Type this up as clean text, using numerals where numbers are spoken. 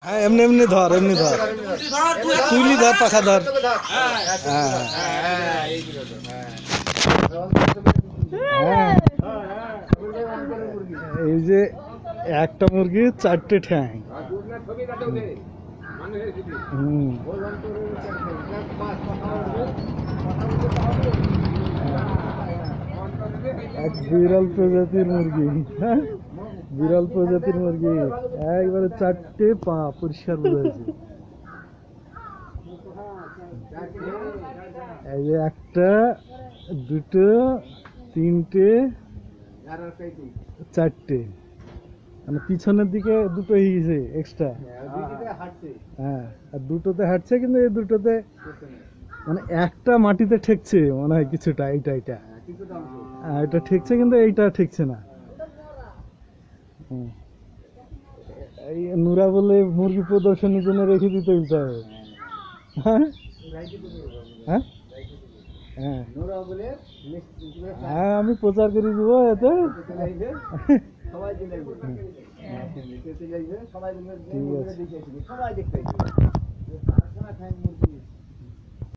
হ্যাঁ এমনি এমনি ধর এমনি ধর তুইলি ধর পাখা ধর হ্যাঁ হ্যাঁ এই যে একটা মুরগির চারটে ঠ্যাং হুম এক বিরল প্রজাতির মুরগি হ্যাঁ বিরল প্রজাতির মুরগি একবারে চারটে পা পরিষ্কার বোঝা যাচ্ছে এই যে একটা দুটো তিনটে চারটে মানে পিছনের দিকে দুটো হিসে এক্সট্রা হ্যাঁ আর দুটোতে হাঁটছে কিন্তু এই দুটোতে মানে একটা মাটিতে ঠেকছে মনে হয় কিছুটা এইটা এটা এটা ঠেকছে কিন্তু এইটা ঠেকছে না এই নুরা বলে মুরগি প্রদর্শনীর জন্য রেখে দিতে হবে হ্যাঁ হ্যাঁ হ্যাঁ হ্যাঁ আমি প্রচার করে দিব এতে ঠিক আছে